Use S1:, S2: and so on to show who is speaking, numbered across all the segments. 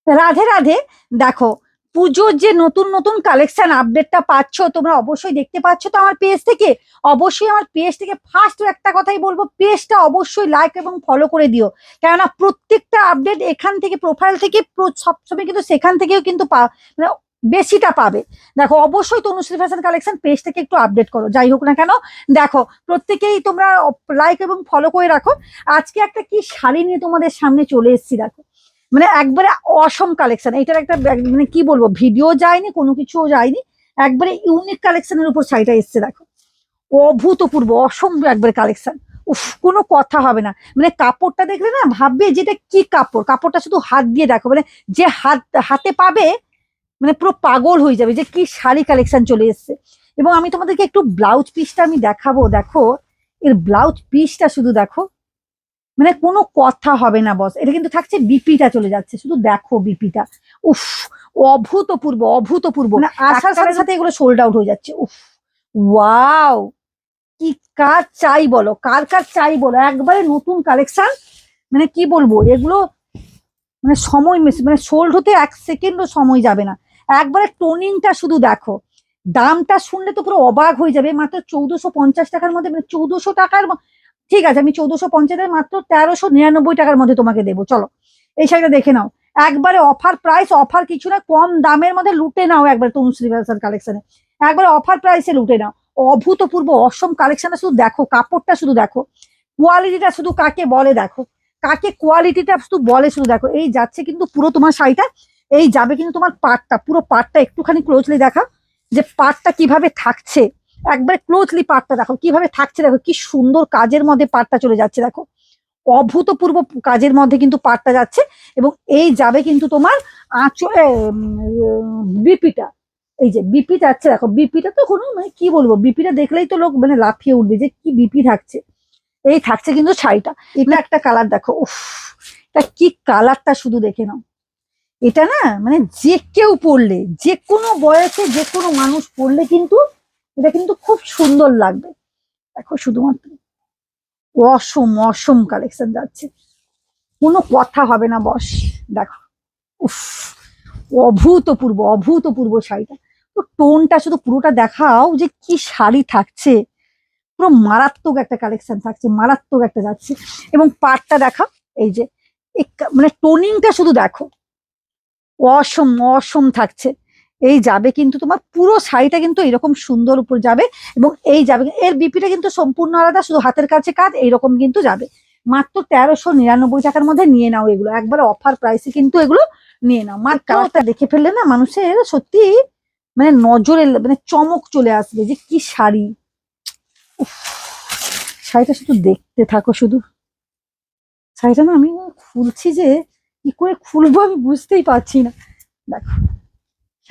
S1: রাধে রাধে। দেখো, পুজোর যে নতুন নতুন কালেকশন আপডেটটা পাচ্ছ তোমরা অবশ্যই দেখতে পাচ্ছ তো আমার পেজ থেকে। অবশ্যই আমার পেজ থেকে ফার্স্ট একটা কথাই বলবো, পেজটা অবশ্যই লাইক এবং ফলো করে দিও। কেননা প্রত্যেকটা আপডেট এখান থেকে প্রোফাইল থেকে সবসময় কিন্তু সেখান থেকেও কিন্তু মানে বেশিটা পাবে। দেখো অবশ্যই তনুশ্রী ফ্যাশন কালেকশন পেজ থেকে একটু আপডেট করো, যাই হোক না কেন। দেখো প্রত্যেকেই তোমরা লাইক এবং ফলো করে রাখো। আজকে একটা কি শাড়ি নিয়ে তোমাদের সামনে চলে এসেছি, দেখো মানে একবারে অসম কালেকশন। এটার একটা মানে কি বলবো, ভিডিও যায়নি, কোনো কিছুও যায়নি, একবারে ইউনিক কালেকশনের উপর শাড়িটা এসছে। দেখো অভূতপূর্ব অসম একবারে কালেকশন। উফ, কোনো কথা হবে না। মানে কাপড়টা দেখলে না ভাববে যেটা কি কাপড়, কাপড়টা শুধু হাত দিয়ে দেখো, মানে যে হাতে পাবে মানে পুরো পাগল হয়ে যাবে যে কি শাড়ি কালেকশন চলে এসছে। এবং আমি তোমাদেরকে একটু ব্লাউজ পিসটা আমি দেখাবো। দেখো এর ব্লাউজ পিসটা শুধু দেখো, মানে কোনো কথা হবে না বস। এটা কিন্তু থাকছে বিপিটা চলে যাচ্ছে, শুধু দেখো বিপিটা। উফ, অভূতপূর্ব অভূতপূর্ব, মানে আসার সাথে সাথে এগুলো সোল্ড আউট হয়ে যাচ্ছে। উফ, ওয়াও, কি কার চাই বলো, কার কার চাই বলো, একবারে নতুন কালেকশন। মানে কি বলবো এগুলো, মানে সময় মানে সোল্ড হতে এক সেকেন্ডও সময় যাবে না। একবারে টোনিংটা শুধু দেখো, দামটা শুনলে তো পুরো অবাক হয়ে যাবে। মাত্র 1450 টাকার মধ্যে, মানে 1400 টাকার ঠিক আছে, আমি 1450 মাত্র 1399 টাকার মধ্যে তোমাকে দেবো। চলো এই শাড়িটা দেখে নাও, একবারে অফার প্রাইস, অফার কিছু না, কম দামের মধ্যে লুটে নাও একবার তনুশ্রী ফ্যাশন কালেকশনে, একবারে অফার প্রাইসে লুটে নাও। অভূতপূর্ব অসম কালেকশনটা শুধু দেখো, কাপড়টা শুধু দেখো, কোয়ালিটিটা শুধু কাকে বলে দেখো, কাকে কোয়ালিটিটা শুধু বলে শুধু দেখো। এই যাচ্ছে কিন্তু পুরো তোমার শাড়িটা, এই যাবে কিন্তু তোমার পাটটা, পুরো পাটটা একটুখানি ক্লোজলি দেখা, যে পাটটা কিভাবে থাকছে। একবার ক্লোজলি পাটটা দেখো কিভাবে থাকছে, দেখো কি সুন্দর কাজের মধ্যে পাটটা চলে যাচ্ছে। দেখো অভূতপূর্ব কাজের মধ্যে কিন্তু পাটটা যাচ্ছে। এবং এই যাবে কিন্তু তোমার আঁচলে বিপিটা, এই যে বিপি যাচ্ছে দেখো, বিপিটা তো কোনো মানে কি বলবো, বিপিটা দেখলেই তো লোক মানে লাফিয়ে উঠবে যে কি বিপি থাকছে। এই থাকছে কিন্তু শাড়িটা। এটা একটা কালার দেখো, উফ, এটা কি কালারটা শুধু দেখে নাও। এটা না মানে যে কেউ পরলে, যে কোনো বয়সে যে কোনো মানুষ পরলে কিন্তু এটা কিন্তু খুব সুন্দর লাগবে। দেখো শুধুমাত্র অসম অসম কালেকশন যাচ্ছে, কোনো কথা হবে না বস। দেখো উফ, অভূতপূর্ব অভূতপূর্ব শাড়িটা। তো টোনটা শুধু পুরোটা দেখাও যে কি শাড়ি থাকছে, পুরো মারাত্মক একটা কালেকশন থাকছে, মারাত্মক একটা যাচ্ছে। এবং পাটটা দেখা, এই যে মানে টোনিংটা শুধু দেখো, অসম অসম থাকছে। এই যাবে কিন্তু তোমার পুরো শাড়িটা কিন্তু এরকম সুন্দর উপর যাবে। এবং এই যাবে এর বিপিটা কিন্তু সম্পূর্ণ আলাদা, শুধু হাতের কাছে কাজ এইরকম কিন্তু যাবে। মাত্র 1399 টাকার মধ্যে নিয়ে নাও এগুলো, একবারে অফার প্রাইসে কিন্তু এগুলো নিয়ে নাও। মার কালারটা দেখে ফেললে না মানুষের সত্যি মানে নজরে মানে চমক চলে আসবে যে কি শাড়ি। উফ, শাড়িটা শুধু দেখতে থাকো শুধু। শাড়িটা না আমি খুলছি যে কি করে খুলবো আমি বুঝতেই পারছি না। দেখো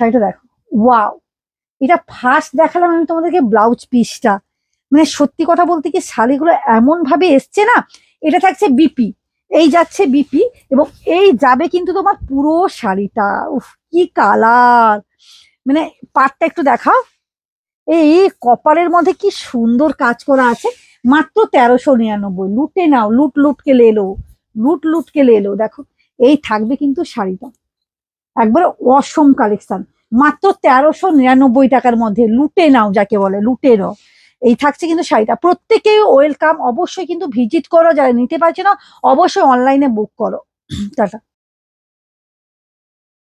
S1: শাড়িটা দেখো, ওয়াও। এটা ফার্স্ট দেখালাম আমি তোমাদেরকে ব্লাউজ পিসটা, মানে সত্যি কথা বলতে কি শাড়িগুলো এমন ভাবে এসছে না। এটা থাকছে বিপি, এই যাচ্ছে বিপি, এবং এই যাবে কিন্তু তোমার পুরো শাড়িটা। উফ, কি কালার, মানে পাটটা একটু দেখাও। এই কপালের মধ্যে কি সুন্দর কাজ করা আছে। মাত্র 1399, লুটে নাও, লুট লুট কে লেলো, লুট লুট কে লেলো। দেখো এই থাকবে কিন্তু শাড়িটা, একবারে অসম কালেকশন, মাত্র 1399 টাকার মধ্যে লুটে নাও, যাকে বলে লুটে নাও। এই থাকছে কিন্তু শাড়িটা, প্রত্যেকেই ওয়েলকাম। অবশ্যই কিন্তু ভিজিট করো, যারা নিতে পারছে না অবশ্যই অনলাইনে বুক করো। টাটা।